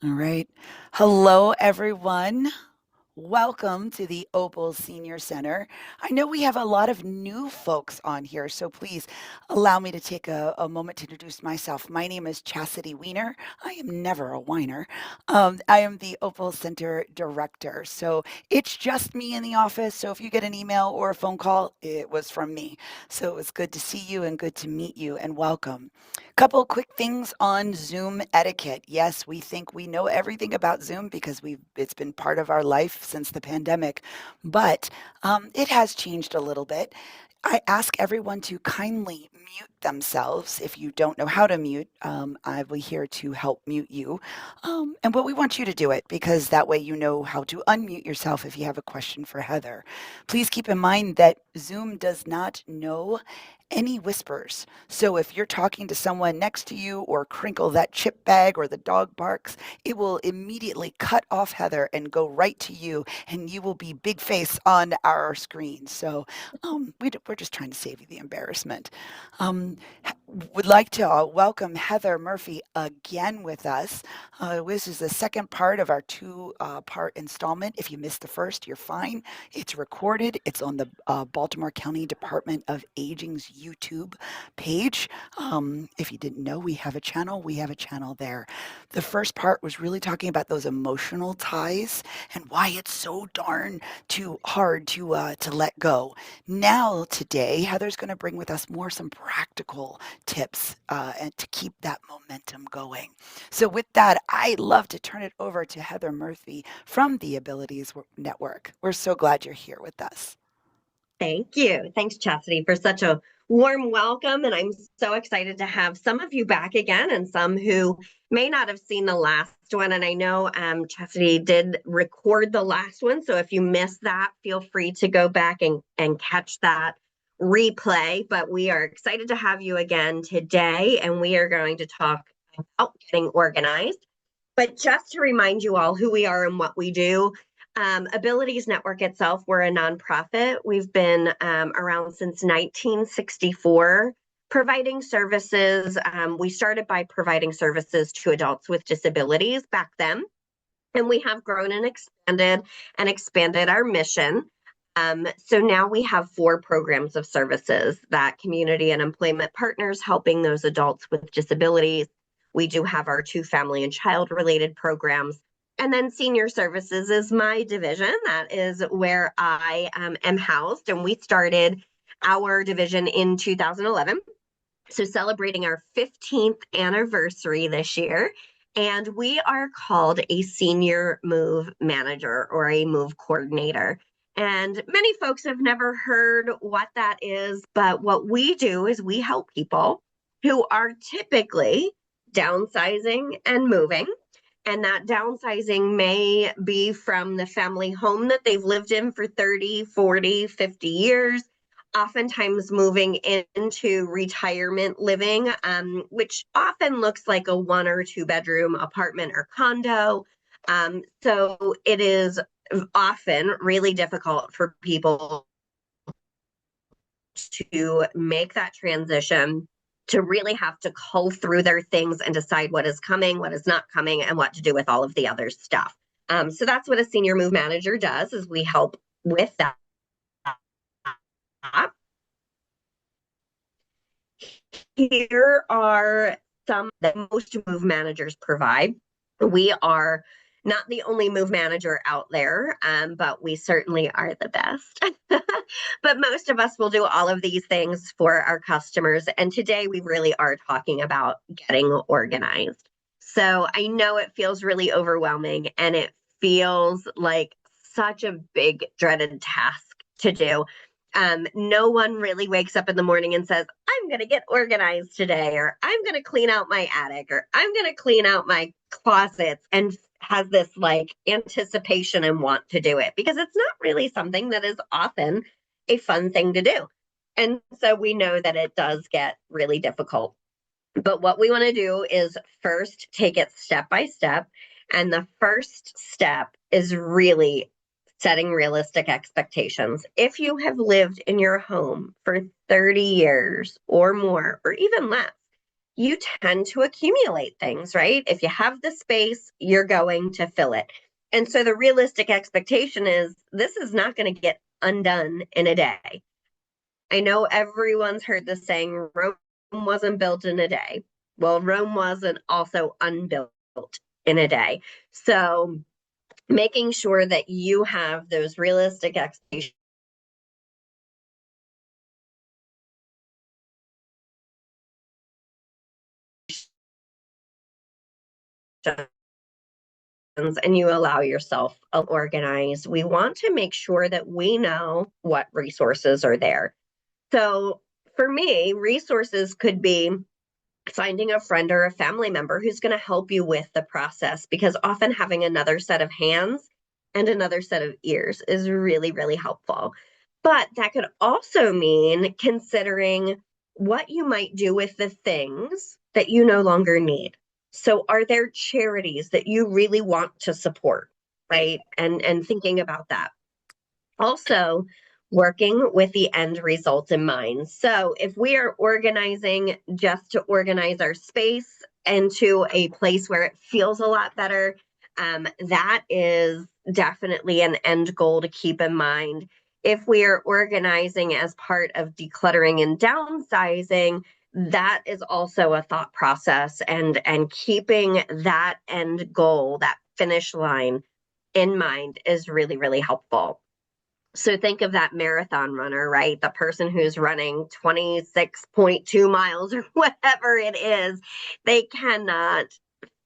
All right. Hello, everyone. Welcome to the OPAL Senior Center. I know we have a lot of new folks on here, so please allow me to take a moment to introduce myself. My name is Chastity Weiner. I am never a whiner. I am the OPAL Center Director. So it's just me in the office. So if you get an email or a phone call, it was from me. So it was good to see you and good to meet you and welcome. Couple quick things on Zoom etiquette. Yes, we think we know everything about Zoom because it's been part of our life since the pandemic, but it has changed a little bit. I ask everyone to kindly mute themselves. If you don't know how to mute, I'll be here to help mute you. But we want you to do it because that way you know how to unmute yourself if you have a question for Heather. Please keep in mind that Zoom does not know any whispers. So if you're talking to someone next to you or crinkle that chip bag or the dog barks, it will immediately cut off Heather and go right to you, and you will be big face on our screen. So we're just trying to save you the embarrassment. Um, would like to welcome Heather Murphy again with us. This is the second part of our two-part installment. If you missed the first, you're fine. It's recorded. It's on the Baltimore County Department of Aging's YouTube page. If you didn't know, we have a channel. We have a channel there. The first part was really talking about those emotional ties and why it's so darn too hard to let go. Now, today, Heather's going to bring with us more some practical tips and to keep that momentum going. So, with that, I'd love to turn it over to Heather Murphy from the Abilities Network. We're so glad you're here with us. Thank you. Thanks, Chastity, for such a warm welcome. And I'm so excited to have some of you back again and some who may not have seen the last one. And I know Chastity did record the last one. So if you missed that, feel free to go back and catch that replay. But we are excited to have you again today. And we are going to talk about getting organized. But just to remind you all who we are and what we do, Abilities Network itself, we're a nonprofit. We've been around since 1964, providing services. We started by providing services to adults with disabilities back then, and we have grown and expanded our mission. So now we have 4 programs of services that community and employment partners helping those adults with disabilities. We do have our 2 family and child related programs. And then senior services is my division. That is where I am housed. And we started our division in 2011. So celebrating our 15th anniversary this year. And we are called a senior move manager or a move coordinator. And many folks have never heard what that is, but what we do is we help people who are typically downsizing and moving. And that downsizing may be from the family home that they've lived in for 30, 40, 50 years, oftentimes moving into retirement living, which often looks like a 1 or 2 bedroom apartment or condo. So it is often really difficult for people to make that transition, to really have to cull through their things and decide what is coming, what is not coming, and what to do with all of the other stuff. So that's what a senior move manager does, is we help with that. Here are some that most move managers provide. We are not the only move manager out there, but we certainly are the best. But most of us will do all of these things for our customers. And today we really are talking about getting organized. So I know it feels really overwhelming and it feels like such a big, dreaded task to do. No one really wakes up in the morning and says, I'm going to get organized today, or I'm going to clean out my attic, or I'm going to clean out my closets, and has this like anticipation and want to do it, because it's not really something that is often a fun thing to do. And so we know that it does get really difficult. But what we want to do is first take it step by step. And the first step is really setting realistic expectations. If you have lived in your home for 30 years or more, or even less, you tend to accumulate things, right? If you have the space, you're going to fill it. And so the realistic expectation is this is not going to get undone in a day. I know everyone's heard the saying, Rome wasn't built in a day. Well, Rome wasn't also unbuilt in a day. So making sure that you have those realistic expectations and you allow yourself organized, we want to make sure that we know what resources are there. So for me, resources could be finding a friend or a family member who's going to help you with the process, because often having another set of hands and another set of ears is really, really helpful. But that could also mean considering what you might do with the things that you no longer need. So are there charities that you really want to support, right? And thinking about that. Also, working with the end result in mind. So, if we are organizing just to organize our space into a place where it feels a lot better, that is definitely an end goal to keep in mind. If we are organizing as part of decluttering and downsizing, that is also a thought process, and keeping that end goal, that finish line in mind is really, really helpful. So think of that marathon runner, right? The person who's running 26.2 miles or whatever it is, they cannot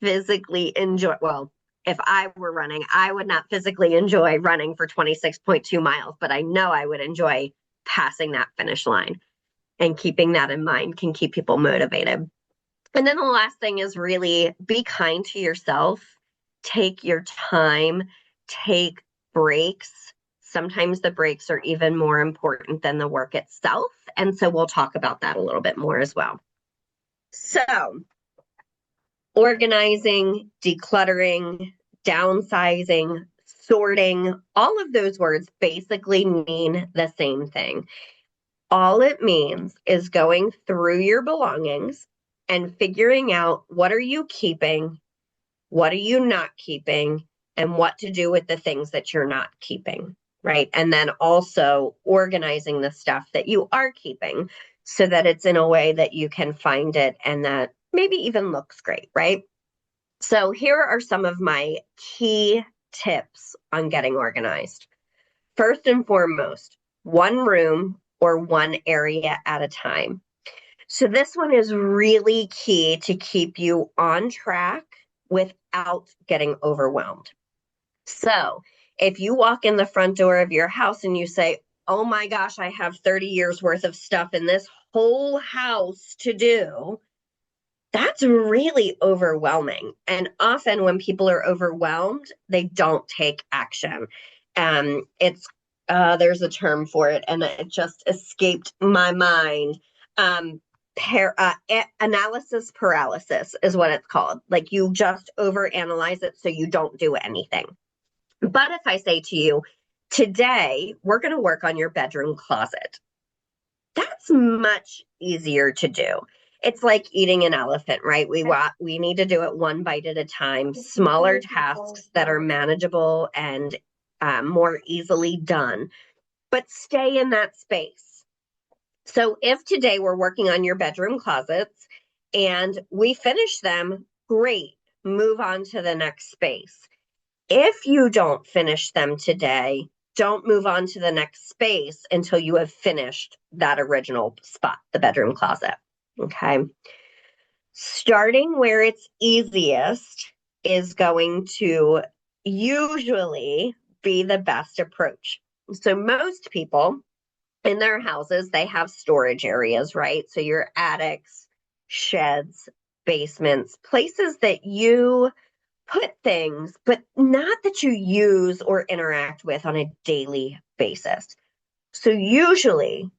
physically enjoy. Well, if I were running, I would not physically enjoy running for 26.2 miles, but I know I would enjoy passing that finish line. And keeping that in mind can keep people motivated. And then the last thing is really be kind to yourself. Take your time, take breaks. Sometimes the breaks are even more important than the work itself. And so we'll talk about that a little bit more as well. So, organizing, decluttering, downsizing, sorting, all of those words basically mean the same thing. All it means is going through your belongings and figuring out what are you keeping, what are you not keeping, and what to do with the things that you're not keeping, right? And then also organizing the stuff that you are keeping so that it's in a way that you can find it and that maybe even looks great, right? So here are some of my key tips on getting organized. First and foremost, one room or one area at a time. So this one is really key to keep you on track without getting overwhelmed. So if you walk in the front door of your house and you say, oh my gosh, I have 30 years worth of stuff in this whole house to do, that's really overwhelming. And often when people are overwhelmed, they don't take action. It's there's a term for it, and it just escaped my mind. Analysis paralysis is what it's called. Like you just overanalyze it, so you don't do anything. But if I say to you, today we're going to work on your bedroom closet, that's much easier to do. It's like eating an elephant, right? We need to do it one bite at a time, smaller tasks that are manageable and more easily done, but stay in that space. So if today we're working on your bedroom closets and we finish them, great, move on to the next space. If you don't finish them today, don't move on to the next space until you have finished that original spot, the bedroom closet. Okay. Starting where it's easiest is going to usually be the best approach. So, most people in their houses, they have storage areas, right? So, your attics, sheds, basements, places that you put things, but not that you use or interact with on a daily basis. So usually,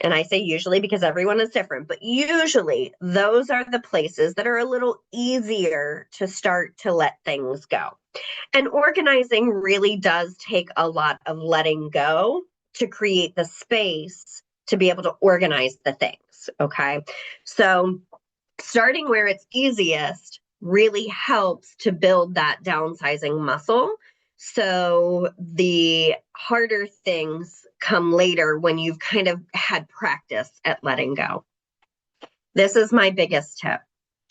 and I say usually because everyone is different, but usually those are the places that are a little easier to start to let things go. And organizing really does take a lot of letting go to create the space to be able to organize the things. Okay. So Starting where it's easiest really helps to build that downsizing muscle. So the harder things come later when you've kind of had practice at letting go. This is my biggest tip: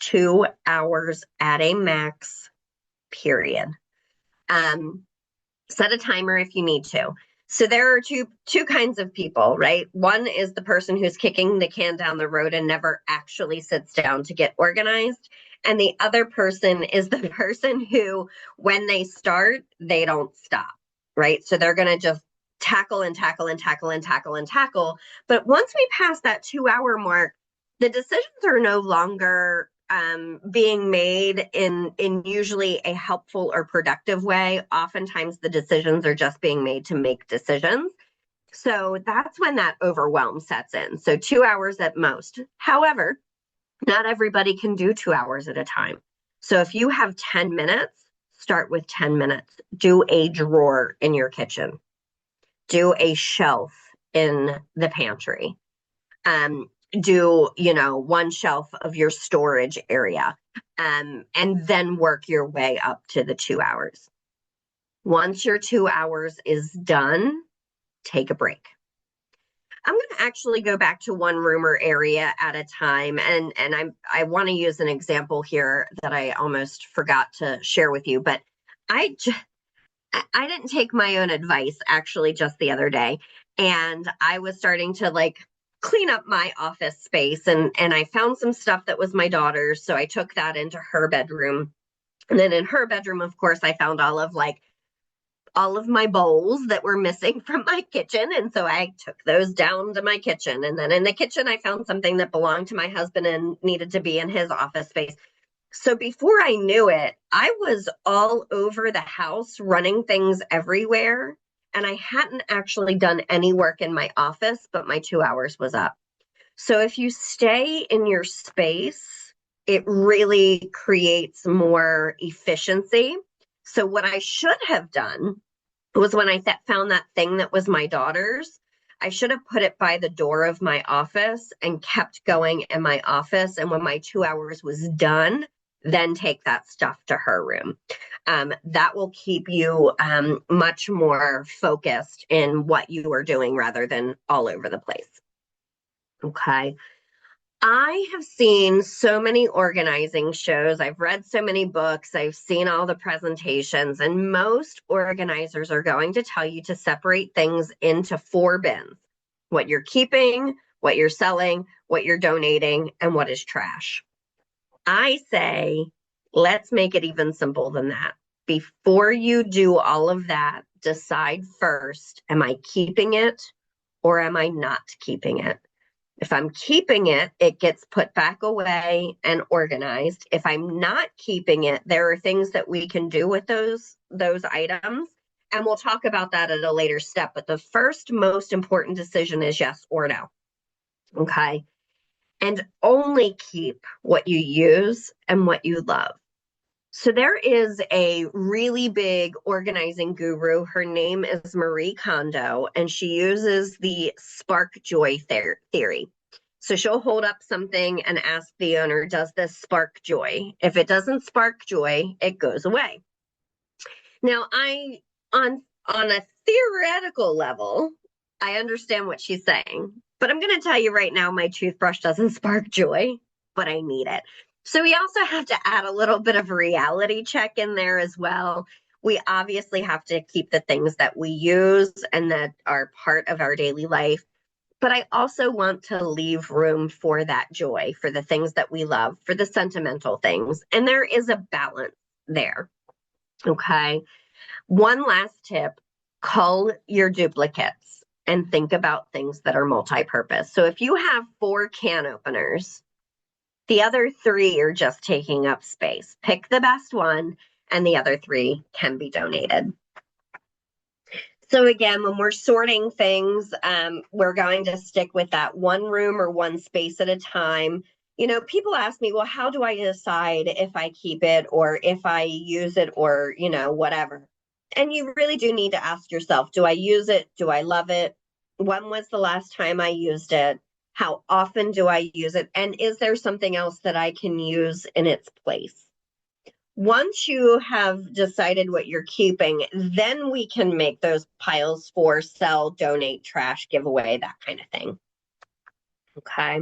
2 hours at a max, period. Um, Set a timer if you need to. So there are two kinds of people, right? One is the person who's kicking the can down the road and never actually sits down to get organized. And the other person is the person who, when they start, they don't stop, right? So they're going to just tackle and tackle and tackle and tackle and tackle. But once we pass that 2 hour mark, the decisions are no longer being made in usually a helpful or productive way. Oftentimes the decisions are just being made to make decisions. So that's when that overwhelm sets in. So 2 hours at most. However, not everybody can do 2 hours at a time. So if you have 10 minutes, start with 10 minutes. Do a drawer in your kitchen. Do a shelf in the pantry. Do, one shelf of your storage area, and then work your way up to the 2 hours. Once your 2 hours is done, take a break. I'm going to actually go back to one room or area at a time, and I want to use an example here that I almost forgot to share with you, but I I didn't take my own advice actually just the other day, and I was starting to clean up my office space, and I found some stuff that was my daughter's, so I took that into her bedroom. And then in her bedroom, of course, I found all of my bowls that were missing from my kitchen, and so I took those down to my kitchen. And then in the kitchen, I found something that belonged to my husband and needed to be in his office space. So before I knew it, I was all over the house running things everywhere. And I hadn't actually done any work in my office, but my 2 hours was up. So if you stay in your space, it really creates more efficiency. So what I should have done was when I found that thing that was my daughter's, I should have put it by the door of my office and kept going in my office. And when my 2 hours was done, then take that stuff to her room. That will keep you much more focused in what you are doing rather than all over the place. Okay. I have seen so many organizing shows. I've read so many books. I've seen all the presentations, and most organizers are going to tell you to separate things into 4 bins: what you're keeping, what you're selling, what you're donating, and what is trash. I say, let's make it even simpler than that. Before you do all of that, decide first, am I keeping it or am I not keeping it? If I'm keeping it, it gets put back away and organized. If I'm not keeping it, there are things that we can do with those items. And we'll talk about that at a later step. But the first most important decision is yes or no. Okay. And only keep what you use and what you love. So there is a really big organizing guru. Her name is Marie Kondo, and she uses the spark joy theory. So she'll hold up something and ask the owner, does this spark joy? If it doesn't spark joy, it goes away. Now, on a theoretical level, I understand what she's saying, but I'm going to tell you right now, my toothbrush doesn't spark joy, but I need it. So we also have to add a little bit of a reality check in there as well. We obviously have to keep the things that we use and that are part of our daily life. But I also want to leave room for that joy, for the things that we love, for the sentimental things. And there is a balance there. Okay. One last tip: cull your duplicates and think about things that are multi-purpose. So if you have 4 can openers, the other 3 are just taking up space. Pick the best one, and the other 3 can be donated. So again, when we're sorting things, we're going to stick with that one room or one space at a time. People ask me, well, how do I decide if I keep it or if I use it or, whatever. And you really do need to ask yourself, do I use it? Do I love it? When was the last time I used it? How often do I use it? And is there something else that I can use in its place? Once you have decided what you're keeping, then we can make those piles for sell, donate, trash, give away, that kind of thing. Okay.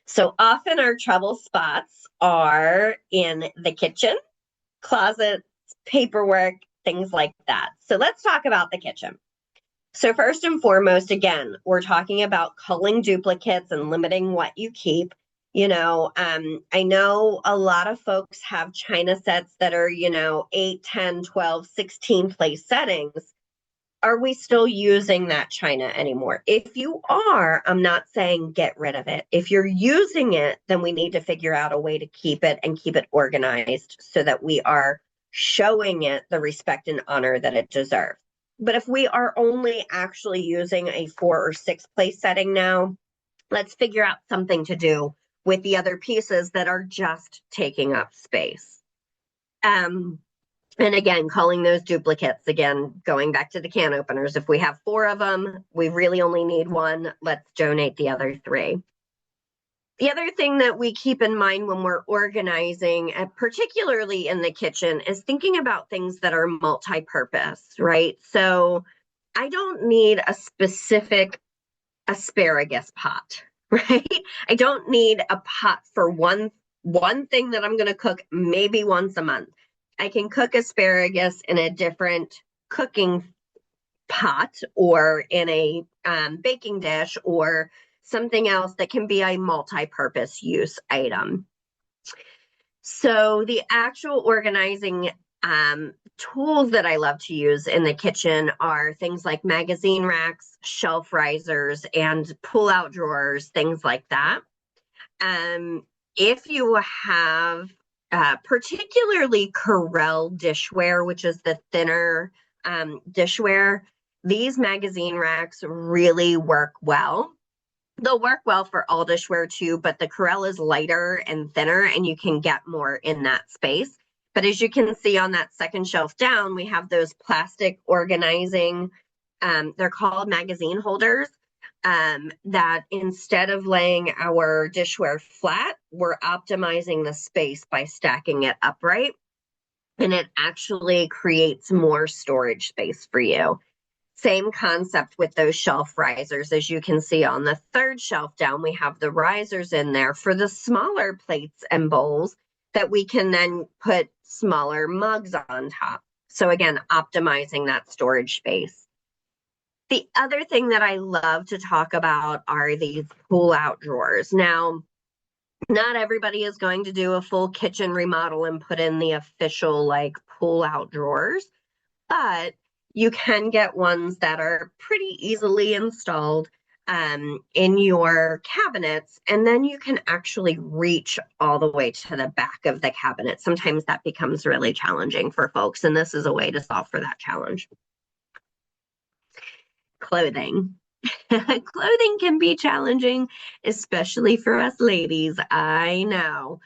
So often our trouble spots are in the kitchen, closets, paperwork, things like that. So let's talk about the kitchen. So first and foremost, again, we're talking about culling duplicates and limiting what you keep. I know a lot of folks have china sets that are, 8, 10, 12, 16 place settings. Are we still using that china anymore? If you are, I'm not saying get rid of it. If you're using it, then we need to figure out a way to keep it and keep it organized so that we are showing it the respect and honor that it deserves. But if we are only actually using a 4 or 6 place setting now, let's figure out something to do with the other pieces that are just taking up space. And again, calling those duplicates, again, going back to the can openers, if we have 4 of them, we really only need 1. Let's donate the other 3. The other thing that we keep in mind when we're organizing, particularly in the kitchen, is thinking about things that are multi-purpose, right? So I don't need a specific asparagus pot, right? I don't need a pot for one thing that I'm going to cook maybe once a month. I can cook asparagus in a different cooking pot or in a baking dish or something else that can be a multi-purpose use item. So the actual organizing tools that I love to use in the kitchen are things like magazine racks, shelf risers, and pull-out drawers, things like that. If you have particularly Corelle dishware, which is the thinner dishware, these magazine racks really work well. They'll work well for all dishware too, but the Corelle is lighter and thinner and you can get more in that space. But as you can see on that second shelf down, we have those plastic organizing, they're called magazine holders, that instead of laying our dishware flat, we're optimizing the space by stacking it upright. And it actually creates more storage space for you. Same concept with those shelf risers. As you can see on the third shelf down, we have the risers in there for the smaller plates and bowls that we can then put smaller mugs on top. So again, optimizing that storage space. The other thing that I love to talk about are these pull-out drawers. Now, not everybody is going to do a full kitchen remodel and put in the official pull-out drawers, but you can get ones that are pretty easily installed in your cabinets, and then you can actually reach all the way to the back of the cabinet. Sometimes that becomes really challenging for folks, and this is a way to solve for that challenge. Clothing. Clothing can be challenging, especially for us ladies. I know.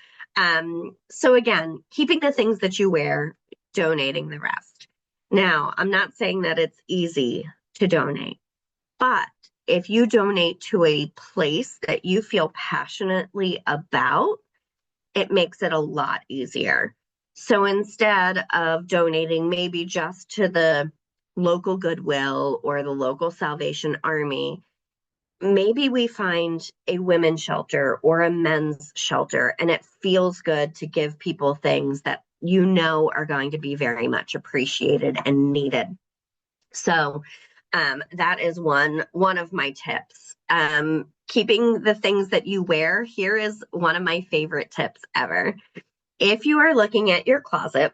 So again, keeping the things that you wear, donating the rest. Now, I'm not saying that it's easy to donate, but if you donate to a place that you feel passionately about, it makes it a lot easier. So instead of donating maybe just to the local Goodwill or the local Salvation Army, maybe we find a women's shelter or a men's shelter, and it feels good to give people things that you know are going to be very much appreciated and needed. So that is one of my tips. Keeping the things that you wear, here is one of my favorite tips ever. If you are looking at your closet,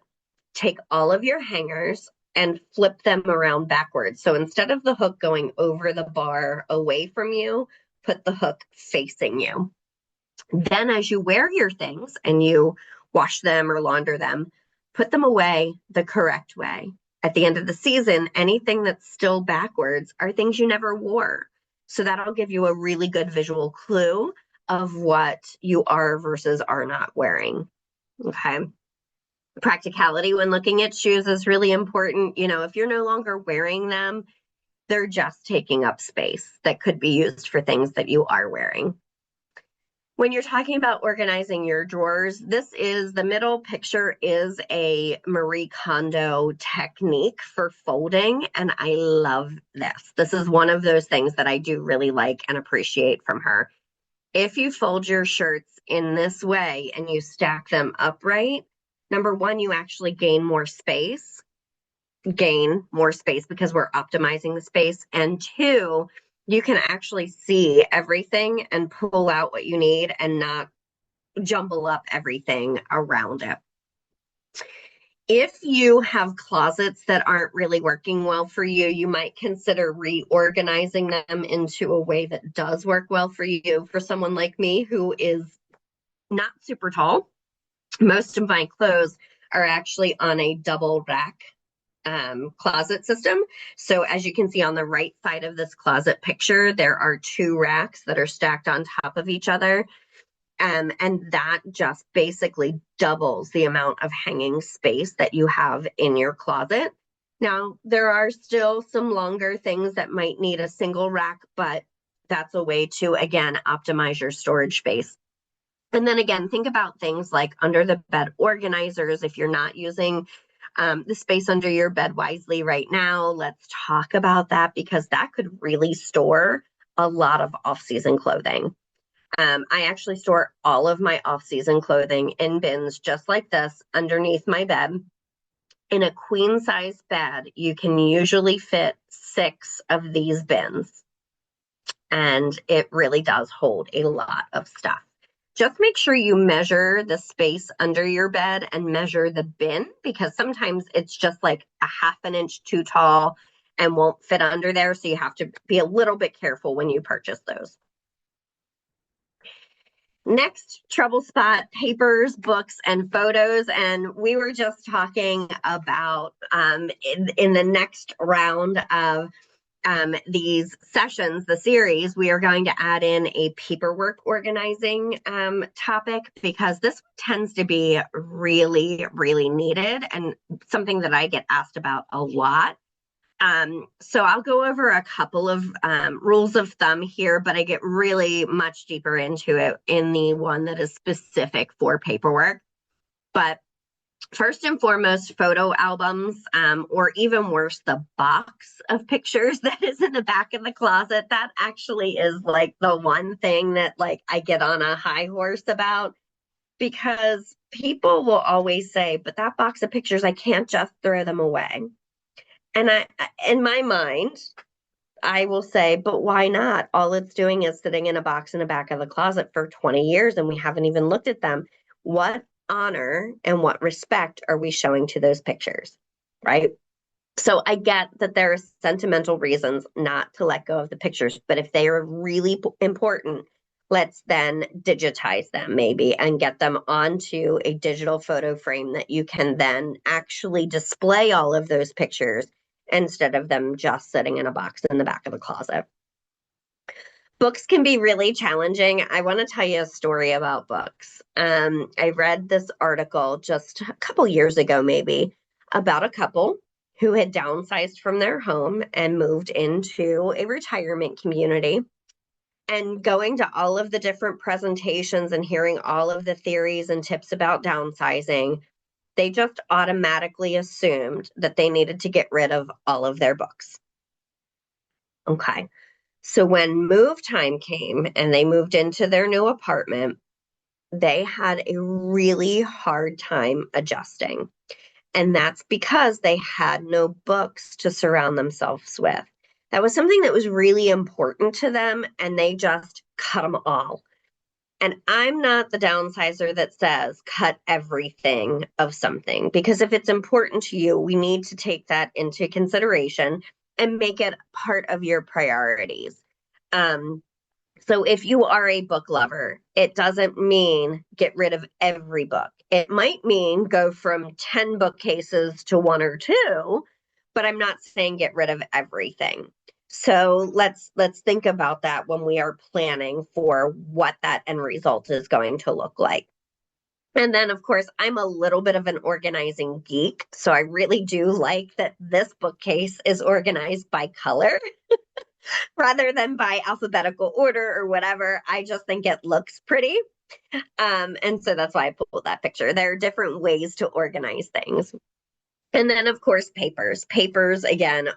take all of your hangers and flip them around backwards. So instead of the hook going over the bar away from you, put the hook facing you. Then as you wear your things and you wash them or launder them, put them away the correct way. At the end of the season, anything that's still backwards are things you never wore. So that'll give you a really good visual clue of what you are versus are not wearing. Okay. Practicality when looking at shoes is really important. If you're no longer wearing them, They're just taking up space that could be used for things that you are wearing. When you're talking about organizing your drawers, the middle picture is a Marie Kondo technique for folding, and I love this. This is one of those things that I do really like and appreciate from her. If you fold your shirts in this way and you stack them upright, number one, you actually gain more space because we're optimizing the space. And two, you can actually see everything and pull out what you need and not jumble up everything around it. If you have closets that aren't really working well for you, you might consider reorganizing them into a way that does work well for you. For someone like me who is not super tall, most of my clothes are actually on a double rack closet system. So as you can see on the right side of this closet picture, there are two racks that are stacked on top of each other. And that just basically doubles the amount of hanging space that you have in your closet. Now, there are still some longer things that might need a single rack, but that's a way to, again, optimize your storage space. And then again, think about things like under the bed organizers. If you're not using the space under your bed wisely right now, let's talk about that because that could really store a lot of off-season clothing. I actually store all of my off-season clothing in bins just like this underneath my bed. In a queen size bed, you can usually fit 6 of these bins, and it really does hold a lot of stuff. Just make sure you measure the space under your bed and measure the bin because sometimes it's just like a half an inch too tall and won't fit under there. So you have to be a little bit careful when you purchase those. Next trouble spot, papers, books, and photos. And we were just talking about in the next round of these sessions, the series, we are going to add in a paperwork organizing topic because this tends to be really, really needed and something that I get asked about a lot. So I'll go over a couple of rules of thumb here, but I get really much deeper into it in the one that is specific for paperwork. But first and foremost, photo albums, or even worse, the box of pictures that is in the back of the closet. That actually is like the one thing that like I get on a high horse about because people will always say, but that box of pictures, I can't just throw them away. And in my mind, I will say, but why not? All it's doing is sitting in a box in the back of the closet for 20 years and we haven't even looked at them. What honor and what respect are we showing to those pictures? Right. So I get that there are sentimental reasons not to let go of the pictures, but if they are really important, let's then digitize them maybe and get them onto a digital photo frame that you can then actually display all of those pictures instead of them just sitting in a box in the back of the closet. Books can be really challenging. I want to tell you a story about books. I read this article just a couple years ago, maybe, about a couple who had downsized from their home and moved into a retirement community. And going to all of the different presentations and hearing all of the theories and tips about downsizing, they just automatically assumed that they needed to get rid of all of their books. Okay. So when move time came and they moved into their new apartment, they had a really hard time adjusting. And that's because they had no books to surround themselves with. That was something that was really important to them, and they just cut them all. And I'm not the downsizer that says cut everything of something, because if it's important to you, we need to take that into consideration and make it part of your priorities. So if you are a book lover, it doesn't mean get rid of every book. It might mean go from 10 bookcases to 1 or 2, but I'm not saying get rid of everything. So let's think about that when we are planning for what that end result is going to look like. And then, of course, I'm a little bit of an organizing geek. So I really do like that this bookcase is organized by color rather than by alphabetical order or whatever. I just think it looks pretty. And so that's why I pulled that picture. There are different ways to organize things. And then, of course, papers. Papers, again,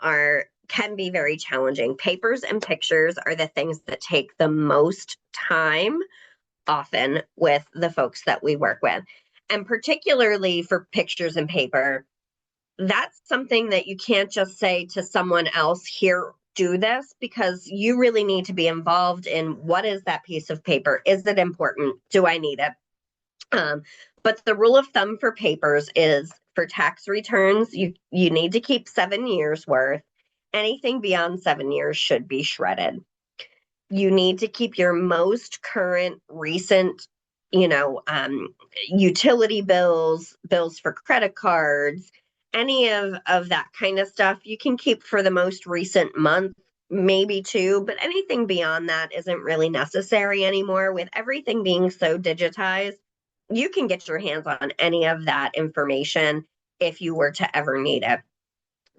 can be very challenging. Papers and pictures are the things that take the most time often with the folks that we work with. And particularly for pictures and paper, that's something that you can't just say to someone else, here, do this, because you really need to be involved in what is that piece of paper? Is it important? Do I need it? Um, but the rule of thumb for papers is for tax returns, you need to keep 7 years worth. Anything beyond 7 years should be shredded. You need to keep your most current recent, you know, utility bills, bills for credit cards, any of that kind of stuff you can keep for the most recent month, maybe two, but anything beyond that isn't really necessary anymore. With everything being so digitized, you can get your hands on any of that information if you were to ever need it.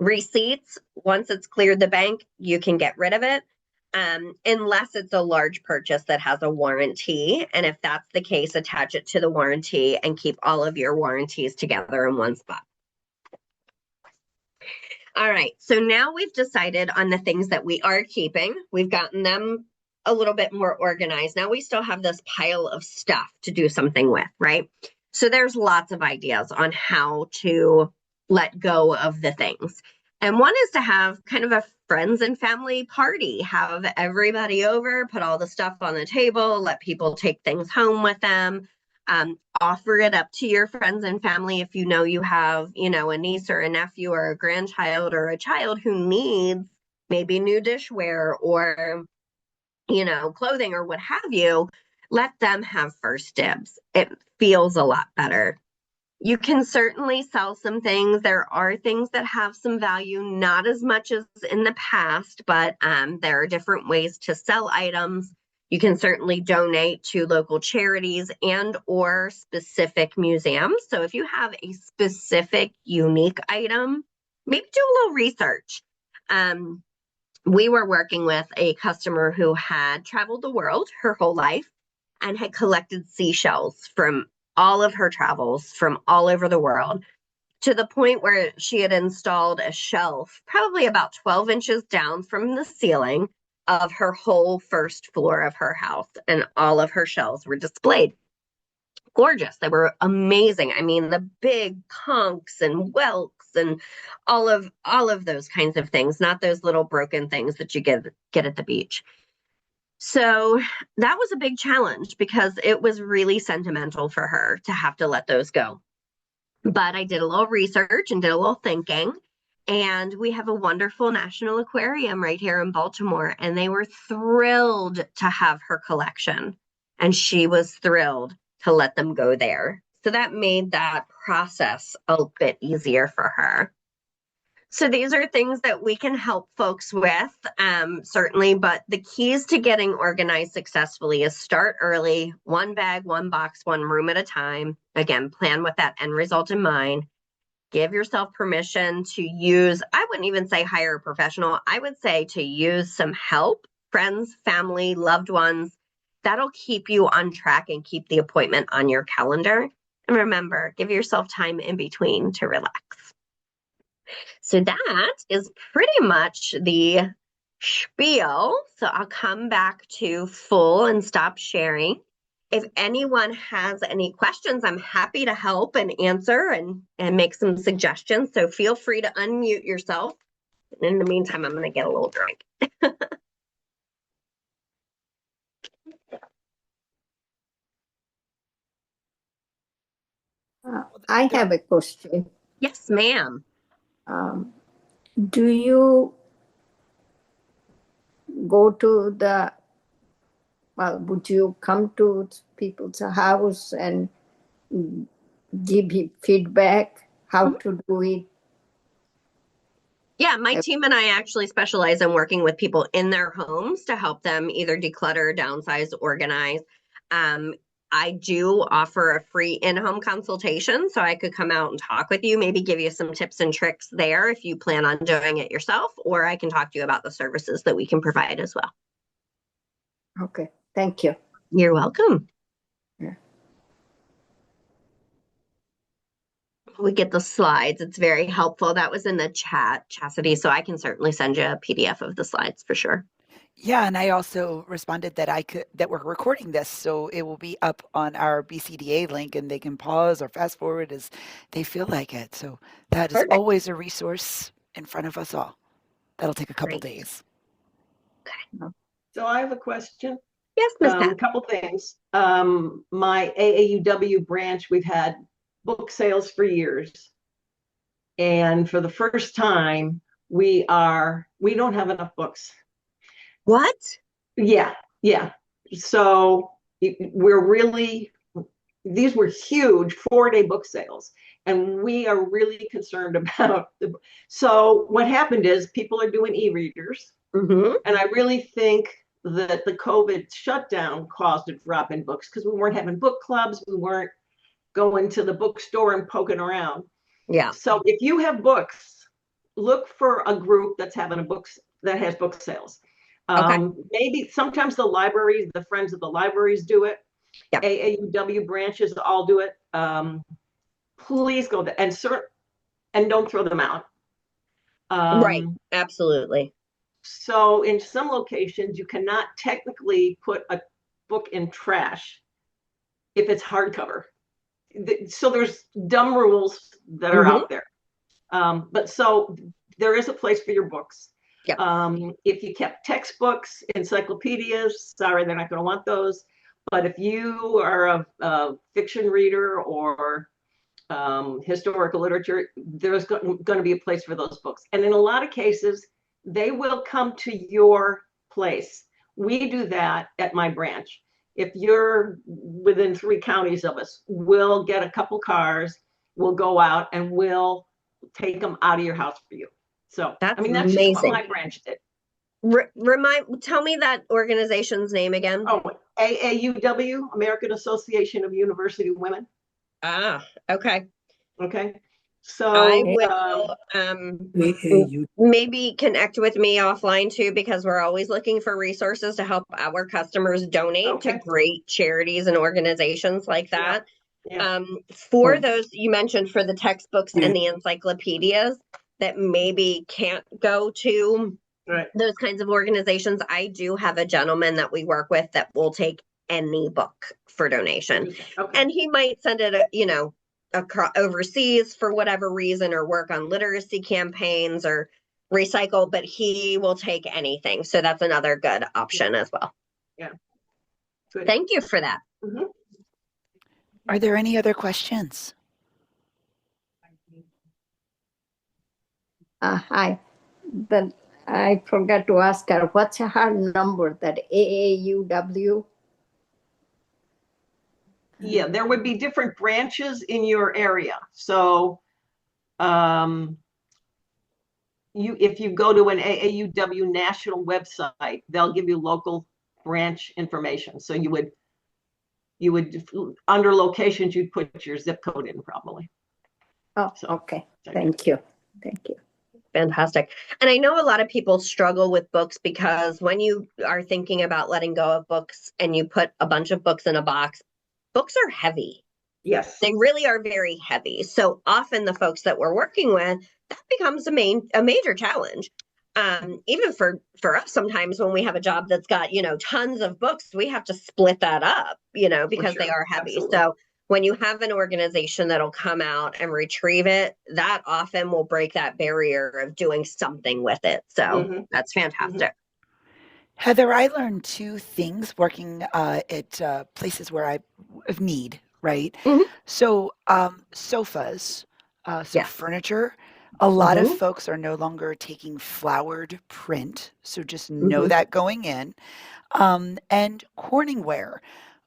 Receipts, once it's cleared the bank, you can get rid of it, unless it's a large purchase that has a warranty. And if that's the case, attach it to the warranty and keep all of your warranties together in one spot. All right, so now we've decided on the things that we are keeping. We've gotten them a little bit more organized. Now we still have this pile of stuff to do something with, right? So there's lots of ideas on how to let go of the things. And one is to have kind of a friends and family party, have everybody over, put all the stuff on the table, let people take things home with them. Offer it up to your friends and family if you know you have, a niece or a nephew or a grandchild or a child who needs maybe new dishware or, clothing or what have you. Let them have first dibs. It feels a lot better. You can certainly sell some things. There are things that have some value, not as much as in the past, but there are different ways to sell items. You can certainly donate to local charities and or specific museums. So if you have a specific unique item, maybe do a little research. We were working with a customer who had traveled the world her whole life and had collected seashells from all of her travels from all over the world, to the point where she had installed a shelf probably about 12 inches down from the ceiling of her whole first floor of her house, and all of her shells were displayed. Gorgeous. They were amazing. I mean, the big conchs and whelks and all of those kinds of things, not those little broken things that you get at the beach. So that was a big challenge because it was really sentimental for her to have to let those go. But I did a little research and did a little thinking. And we have a wonderful national aquarium right here in Baltimore. And they were thrilled to have her collection. And she was thrilled to let them go there. So that made that process a bit easier for her. So these are things that we can help folks with, certainly, but the keys to getting organized successfully is start early, one bag, one box, one room at a time. Again, plan with that end result in mind. Give yourself permission to use, I wouldn't even say hire a professional. I would say to use some help, friends, family, loved ones. That'll keep you on track and keep the appointment on your calendar. And remember, give yourself time in between to relax. So that is pretty much the spiel. So I'll come back to full and stop sharing. If anyone has any questions, I'm happy to help and answer and make some suggestions. So feel free to unmute yourself. And in the meantime, I'm going to get a little drink. I have a question. Yes, ma'am. Um, do you go to would you come to people's house and give feedback how to do it? Yeah, my team and I actually specialize in working with people in their homes to help them either declutter, downsize, organize. I do offer a free in-home consultation, so I could come out and talk with you, maybe give you some tips and tricks there if you plan on doing it yourself, or I can talk to you about the services that we can provide as well. Okay, thank you. You're welcome. Yeah. We get the slides. It's very helpful. That was in the chat, Chastity, so I can certainly send you a PDF of the slides for sure. Yeah, and I also responded that we're recording this, so it will be up on our BCDA link, and they can pause or fast forward as they feel like it. So that is Perfect. always a resource in front of us all. That'll take a couple Great. days. So I have a question. Yes, Ms. Pat. Couple things. My AAUW branch, we've had book sales for years. And for the first time, we don't have enough books. What? Yeah. So these were huge 4-day book sales. And we are really concerned about so what happened is people are doing e-readers. Mm-hmm. And I really think that the COVID shutdown caused a drop in books because we weren't having book clubs. We weren't going to the bookstore and poking around. Yeah. So if you have books, look for a group that's having that has book sales. Okay. Maybe sometimes the friends of the libraries do it. Yeah. AAUW branches all do it. Please go there and don't throw them out. Right. Absolutely. So in some locations, you cannot technically put a book in trash if it's hardcover. So there's dumb rules that are out there. But so there is a place for your books. Yep. If you kept textbooks, encyclopedias, sorry, they're not going to want those. But if you are a fiction reader or historical literature, there's going to be a place for those books. And in a lot of cases, they will come to your place. We do that at my branch. If you're within 3 counties of us, we'll get a couple cars, we'll go out and we'll take them out of your house for you. So, that's that's just what my branch did. Tell me that organization's name again. Oh, AAUW, American Association of University Women. Ah, okay. Okay. So I will maybe connect with me offline too, because we're always looking for resources to help our customers donate to great charities and organizations like that. Yeah. For those you mentioned, for the textbooks and the encyclopedias that maybe can't go to those kinds of organizations, I do have a gentleman that we work with that will take any book for donation. Okay. And he might send it, overseas for whatever reason, or work on literacy campaigns or recycle, but he will take anything. So that's another good option as well. Yeah. Good. Thank you for that. Mm-hmm. Are there any other questions? Hi. But I forgot to ask her, what's her number, that AAUW? Yeah, there would be different branches in your area. So if you go to an AAUW national website, they'll give you local branch information. So you would under locations, you'd put your zip code in probably. Oh, so, okay. Thank you. Fantastic. And I know a lot of people struggle with books because when you are thinking about letting go of books and you put a bunch of books in a box, books are heavy. Yes. They really are very heavy. So often the folks that we're working with, that becomes a major challenge. Even for us, sometimes when we have a job that's got, tons of books, we have to split that up, because they are heavy. Absolutely. So when you have an organization that'll come out and retrieve it, that often will break that barrier of doing something with it. So that's fantastic. Mm-hmm. Heather, I learned 2 things working at places where I of need, right? Mm-hmm. So sofas, furniture. A lot of folks are no longer taking flowered print, so just know that going in. And Corningware.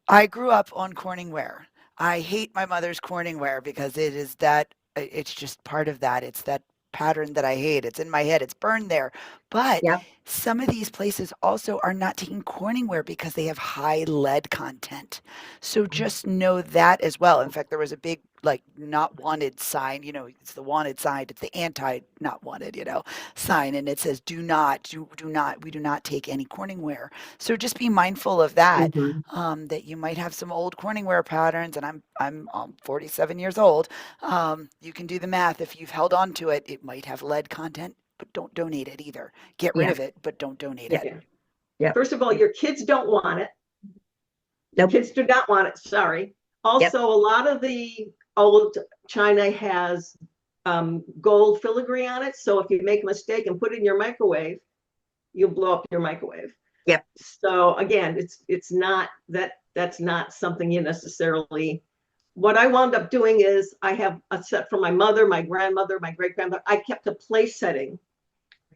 I grew up on Corningware. I hate my mother's Corningware because it's just part of that. It's that pattern that I hate. It's in my head. It's burned there. But Yep. some of these places also are not taking Corningware because they have high lead content. So just know that as well. In fact, there was a big like not wanted sign, it's the wanted sign, it's the anti not wanted, sign, and it says we do not take any Corningware. So just be mindful of that. Mm-hmm. That you might have some old Corningware patterns, and I'm 47 years old. You can do the math. If you've held on to it, it might have lead content, but don't donate it either. Get rid Yeah. of it, but don't donate Yeah. it. Yeah. Yep. First of all, your kids don't want it. Your Nope. kids do not want it. Sorry. Yep. Also, a lot of the old china has gold filigree on it. So if you make a mistake and put it in your microwave, you'll blow up your microwave. Yep. So again, it's not that's not something you necessarily. What I wound up doing is I have a set for my mother, my grandmother, my great grandmother. I kept a place setting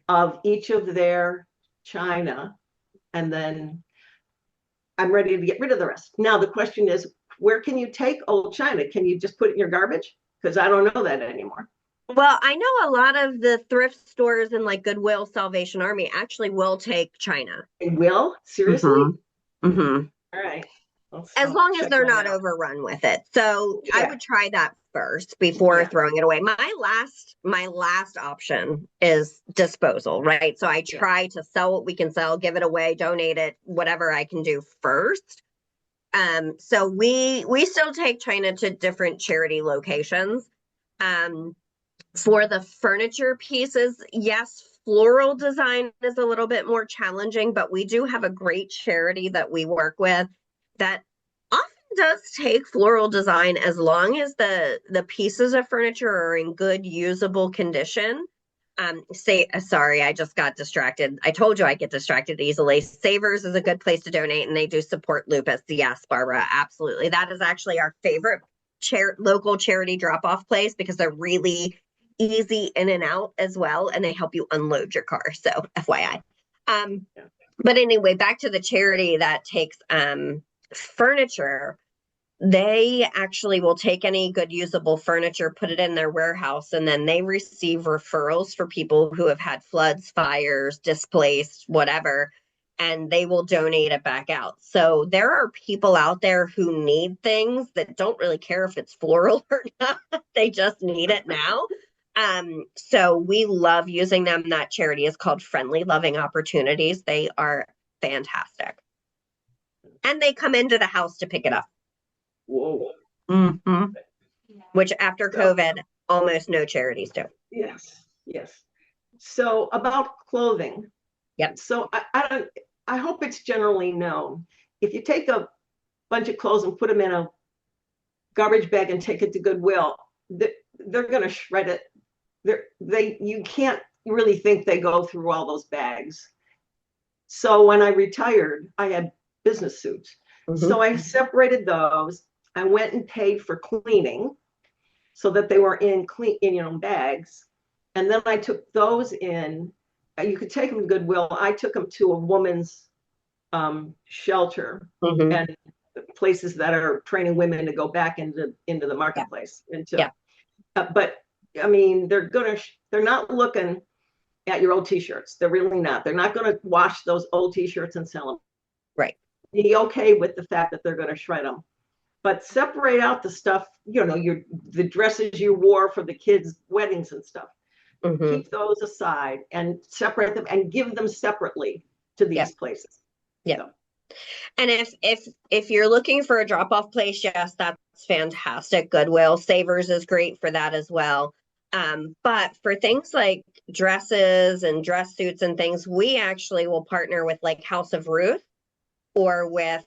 of each of their china, and then I'm ready to get rid of the rest. Now the question is, where can you take old china? Can you just put it in your garbage? Because I don't know that anymore. Well, I know a lot of the thrift stores and like Goodwill, Salvation Army actually will take china. They will? Seriously? Mm-hmm. All right. As I'll long as check they're mine not out. overrun with it. So I Yeah. would try that first before Yeah. throwing it away. My last option is disposal, right? So I Yeah. try to sell what we can sell, give it away, donate it, whatever I can do first. So we still take china to different charity locations. For the furniture pieces, yes, floral design is a little bit more challenging, but we do have a great charity that we work with that often does take floral design as long as the pieces of furniture are in good usable condition. Sorry, I just got distracted. I told you I get distracted easily. Savers is a good place to donate, and they do support lupus. Yes, Barbara, absolutely. That is actually our favorite local charity drop-off place because they're really easy in and out as well, and they help you unload your car. So FYI. But anyway, back to the charity that takes furniture. They actually will take any good usable furniture, put it in their warehouse, and then they receive referrals for people who have had floods, fires, displaced, whatever, and they will donate it back out. So there are people out there who need things that don't really care if it's floral or not. They just need it now. So we love using them. That charity is called Friendly Loving Opportunities. They are fantastic. And they come into the house to pick it up. Whoa. Mm-hmm. Which after So, COVID, almost no charities do. yes. Yes. So about clothing. Yep. So I hope it's generally known. If you take a bunch of clothes and put them in a garbage bag and take it to Goodwill, they're going to shred it. You can't really think they go through all those bags. So when I retired, I had business suits. Mm-hmm. So I separated those. I went and paid for cleaning so that they were in bags. And then I took those in. You could take them to Goodwill. I took them to a woman's shelter Mm-hmm. and places that are training women to go back into the marketplace. But I mean, they're not looking at your old t-shirts. They're really not. They're not going to wash those old t-shirts and sell them. Right. Be okay with the fact that they're going to shred them, but separate out the stuff, the dresses you wore for the kids' weddings and stuff. Mm-hmm. Keep those aside and separate them and give them separately to these places. Yeah. So. And if you're looking for a drop-off place, yes, that's fantastic. Goodwill, Savers is great for that as well. But for things like dresses and dress suits and things, we actually will partner with like House of Ruth or with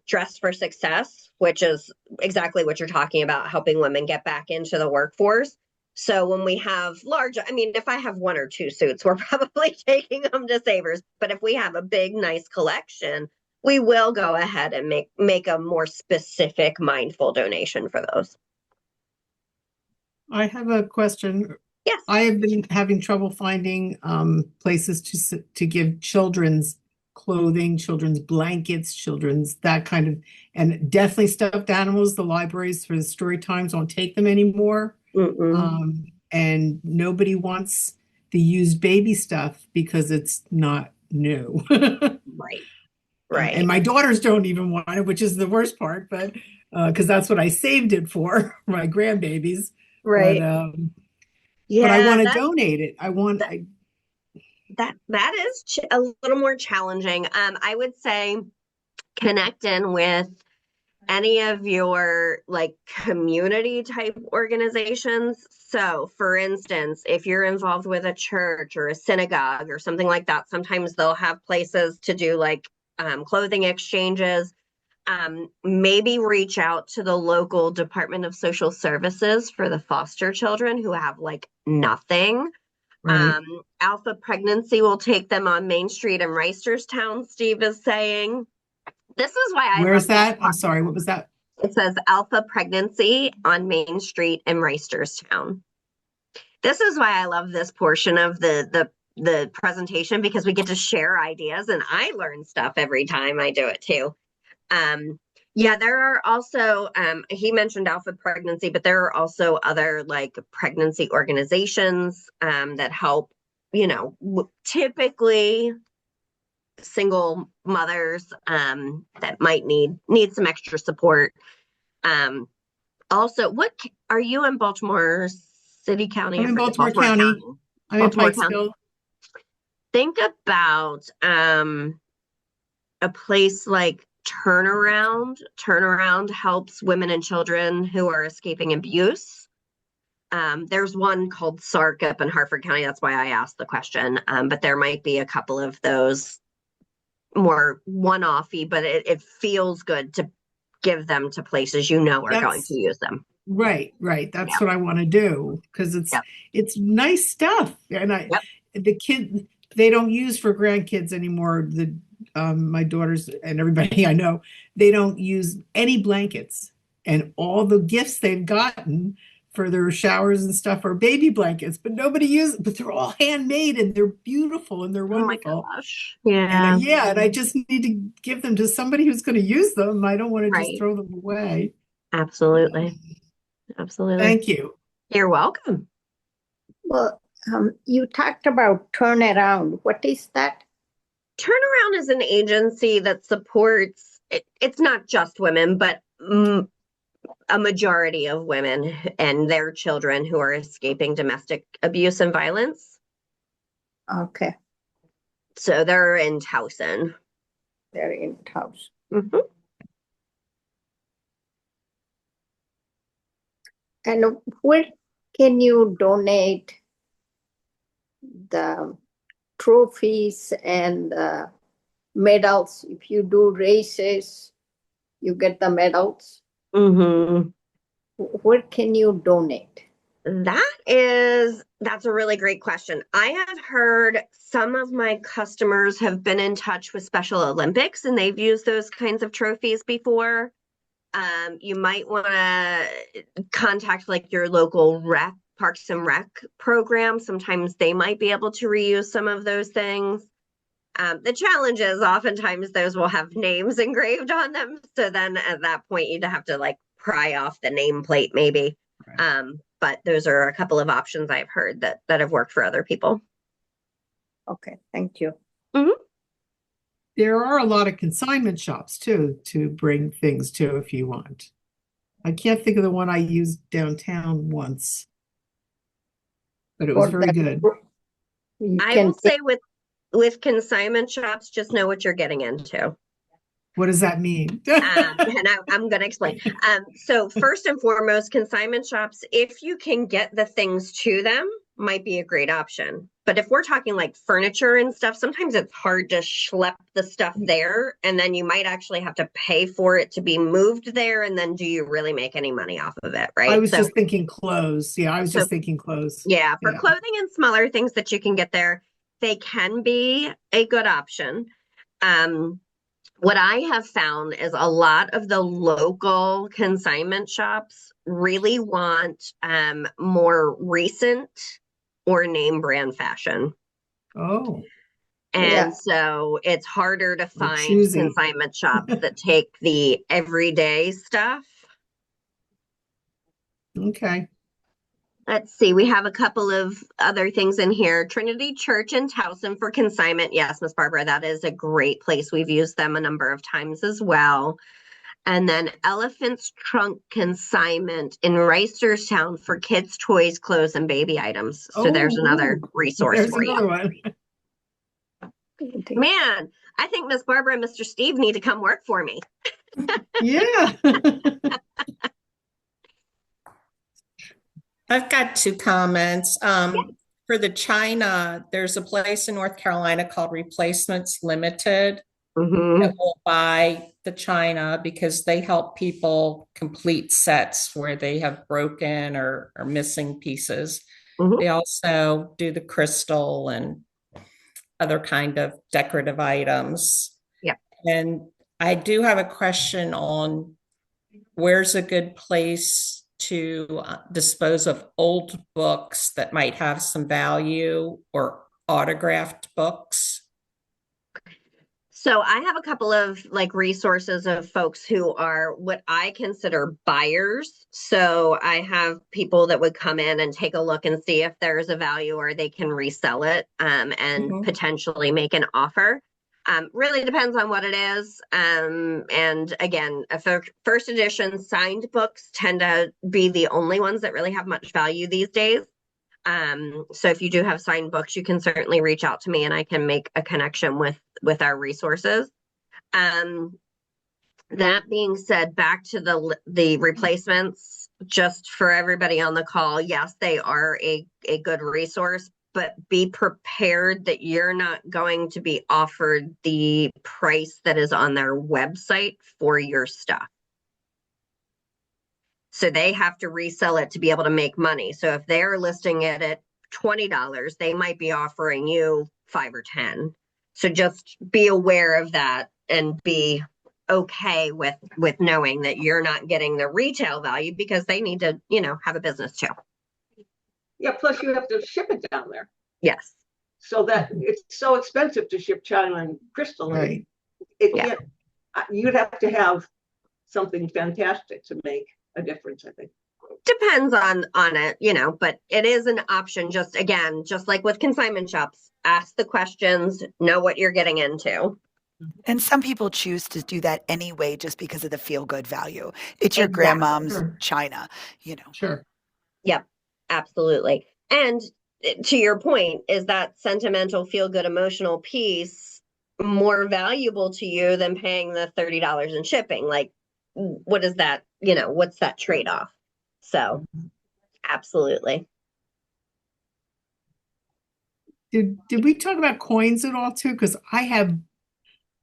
Dress for Success, which is exactly what you're talking about, helping women get back into the workforce. So when we have if I have one or two suits, we're probably taking them to Savers. But if we have a big, nice collection, we will go ahead and make a more specific, mindful donation for those. I have a question. Yes. I have been having trouble finding places to give children's clothing, children's blankets, children's that kind of, and definitely stuffed animals. The libraries for the story times won't take them anymore. And nobody wants the used baby stuff because it's not new. Right. And Right. my daughters don't even want it, which is the worst part, but because that's what I saved it for, my grandbabies. But Right. but I Yeah, want to donate it. that is a little more challenging. I would say connect in with any of your like community type organizations. So, for instance, if you're involved with a church or a synagogue or something like that, sometimes they'll have places to do like clothing exchanges. Maybe reach out to the local Department of Social Services for the foster children who have like nothing. Right. Alpha Pregnancy will take them on Main Street in Reisterstown, Steve is saying. This is why I love Where's this that? I'm part. sorry, what was that? It says Alpha Pregnancy on Main Street in Reisterstown. This is why I love this portion of the presentation, because we get to share ideas and I learn stuff every time I do it too. Yeah, there are also, he mentioned Alpha Pregnancy, but there are also other like pregnancy organizations that help, typically single mothers that might need some extra support. Um, Also, what are you in Baltimore City County? I'm I in forget. Baltimore Baltimore County. County. I'm in Baltimore County. Pikesville. Think about a place like Turnaround. Turnaround helps women and children who are escaping abuse. There's one called SARC up in Harford County. That's why I asked the question. But there might be a couple of those more one-offy, but it feels good to give them to places are going to That's use them. right, right. That's Yeah. what I want to do because Yep. it's nice stuff. And Yep. the kid they don't use for grandkids anymore. The my daughters and everybody I know, they don't use any blankets. And all the gifts they've gotten for their showers and stuff are baby blankets, but nobody uses, but they're all handmade and they're beautiful and they're Oh my wonderful. gosh. And Yeah. yeah, and I just need to give them to somebody who's going to use them. I don't want to just Right. throw them away. Absolutely. Absolutely. Thank you. You're welcome. Well, you talked about turnaround. What is that? Turnaround is an agency that supports, it's not just women, but a majority of women and their children who are escaping domestic abuse and violence. Okay, So they're in Towson. they're in house. Mhm. And where can you donate the trophies and the medals? If you do races, you get the medals. Mhm. Where can you donate? That's a really great question. I have heard some of my customers have been in touch with Special Olympics and they've used those kinds of trophies before. You might want to contact like your local rec, Parks and Rec program. Sometimes they might be able to reuse some of those things. The challenge is oftentimes those will have names engraved on them. So then at that point, you'd have to like pry off the nameplate maybe. Right. But those are a couple of options I've heard that have worked for other people. Okay, thank you. Mhm. There are a lot of consignment shops too to bring things to if you want. I can't think of the one I used downtown once, but it was For very that, good. you I can will say with consignment shops, just know what you're getting into. What does that mean? And I'm going to explain. So first and foremost, consignment shops, if you can get the things to them, might be a great option. But if we're talking like furniture and stuff, sometimes it's hard to schlep the stuff there. And then you might actually have to pay for it to be moved there. And then do you really make any money off of it? Right. I was just thinking clothes. Yeah, I was So just thinking clothes. yeah, for Yeah. clothing and smaller things that you can get there, they can be a good option. What I have found is a lot of the local consignment shops really want more recent or name brand fashion. Oh, And Yeah. so it's harder to they're find choosy. consignment shops that take the everyday stuff. Okay. Let's see, we have a couple of other things in here. Trinity Church in Towson for consignment. Yes, Miss Barbara, that is a great place. We've used them a number of times as well. And then Elephant's Trunk Consignment in Reisterstown for kids' toys, clothes, and baby items. So there's another resource There's for you. another one. Man, I think Miss Barbara and Mr. Steve need to come work for me. Yeah. I've got two comments. For the China, there's a place in North Carolina called Replacements Limited Mm-hmm. that will buy the China because they help people complete sets where they have broken or missing pieces. Mm-hmm. They also do the crystal and other kind of decorative items. Yeah. And I do have a question on where's a good place to dispose of old books that might have some value or autographed books? So I have a couple of like resources of folks who are what I consider buyers. So I have people that would come in and take a look and see if there's a value or they can resell it and potentially make an offer. Really depends on what it is. And again, first edition signed books tend to be the only ones that really have much value these days. So if you do have signed books, you can certainly reach out to me and I can make a connection with our resources. That being said, back to the replacements, just for everybody on the call, yes, they are a good resource, but be prepared that you're not going to be offered the price that is on their website for your stuff. So they have to resell it to be able to make money. So if they're listing it at $20, they might be offering you $5 or $10. So just be aware of that and be okay with knowing that you're not getting the retail value because they need to, have a business too. Yeah, plus you have to ship it down there. Yes. So that it's so expensive to ship China and crystal. Right. You'd have to have something fantastic to make a difference, I think. Depends on it, but it is an option. Just like with consignment shops, ask the questions, know what you're getting into. And some people choose to do that anyway just because of the feel-good value. It's your Exactly. grandmom's China. Sure. Yep, absolutely. And to your point, is that sentimental, feel-good, emotional piece more valuable to you than paying the $30 in shipping? Like, what is that, what's that trade-off? So, absolutely. Did we talk about coins at all too? Because I have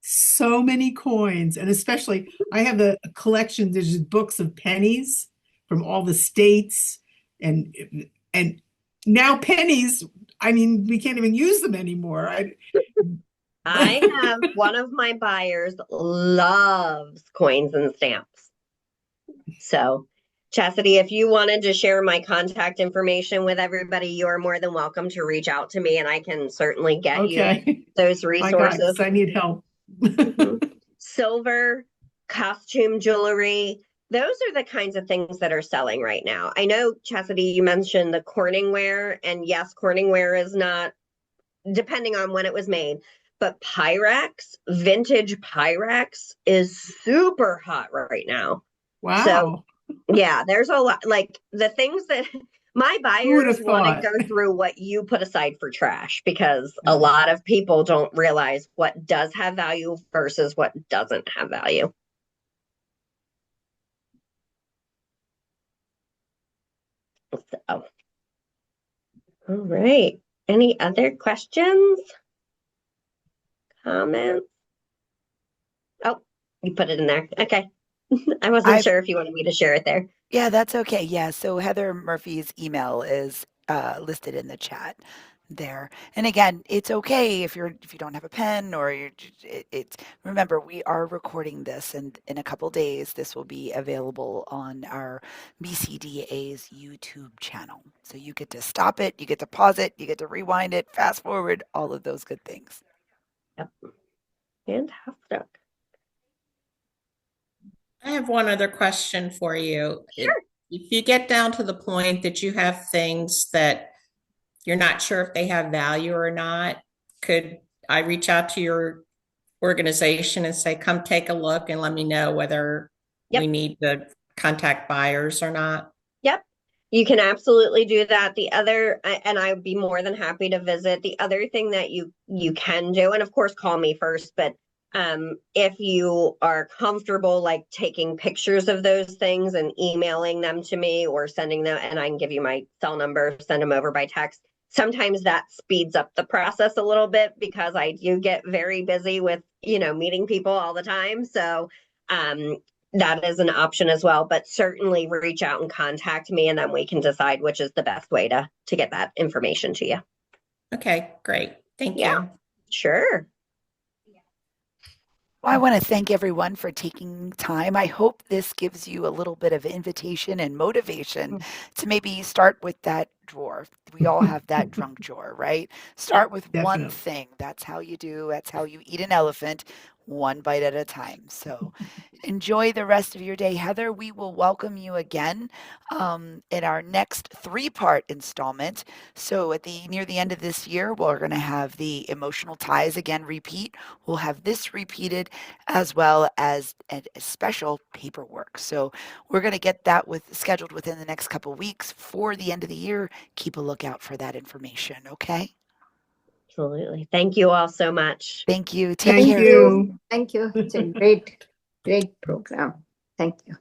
so many coins, and especially I have a collection. There's just books of pennies from all the states, and now pennies. I mean, we can't even use them anymore. I have one of my buyers loves coins and stamps. So, Chastity, if you wanted to share my contact information with everybody, you're more than welcome to reach out to me and I can certainly get you those resources. I need help. Silver, costume jewelry, those are the kinds of things that are selling right now. I know, Chastity, you mentioned the Corningware, and yes, Corningware is not, depending on when it was made, but Pyrex, vintage Pyrex is super hot right now. Wow. So, yeah, there's a lot, like the things that my buyers want to go through what you put aside for trash, because a lot of people don't realize what does have value versus what doesn't have value. So, all right. Any other questions? Comments? Oh, you put it in there. Okay. I wasn't sure if you wanted me to share it there. Yeah, that's okay. Yeah, so Heather Murphy's email is listed in the chat there. And again, it's okay if you don't have a pen or it's remember we are recording this, and in a couple days this will be available on our BCDA's YouTube channel. So you get to stop it, you get to pause it, you get to rewind it, fast forward, all of those good things. Yep. Fantastic. I have one other question for you. Sure. if you get down to the point that you have things that you're not sure if they have value or not, could I reach out to your organization and say, come take a look and let me know whether we Yep. need to contact buyers or not? Yep. You can absolutely do that. The other, and I would be more than happy to visit. The other thing that you can do, and of course call me first, but if you are comfortable like taking pictures of those things and emailing them to me or sending them, and I can give you my cell number, send them over by text. Sometimes that speeds up the process a little bit because I do get very busy with, meeting people all the time. So that is an option as well, but certainly reach out and contact me and then we can decide which is the best way to get that information to you. Okay, great. Thank Yeah. you. Sure. Well, I want to thank everyone for taking time. I hope this gives you a little bit of invitation and motivation to maybe start with that drawer. We all have that drunk drawer, right? Start with one Definitely. thing. That's how you eat an elephant, one bite at a time. So enjoy the rest of your day, Heather. We will welcome you again in our next three-part installment. So near the end of this year, we're going to have the emotional ties again repeat. We'll have this repeated as well as a special paperwork. So we're going to get that scheduled within the next couple of weeks for the end of the year. Keep a lookout for that information. Okay. Absolutely. Thank you all so much. Thank you. Take Thank care. you. Thank you. It's a great program. Thank you.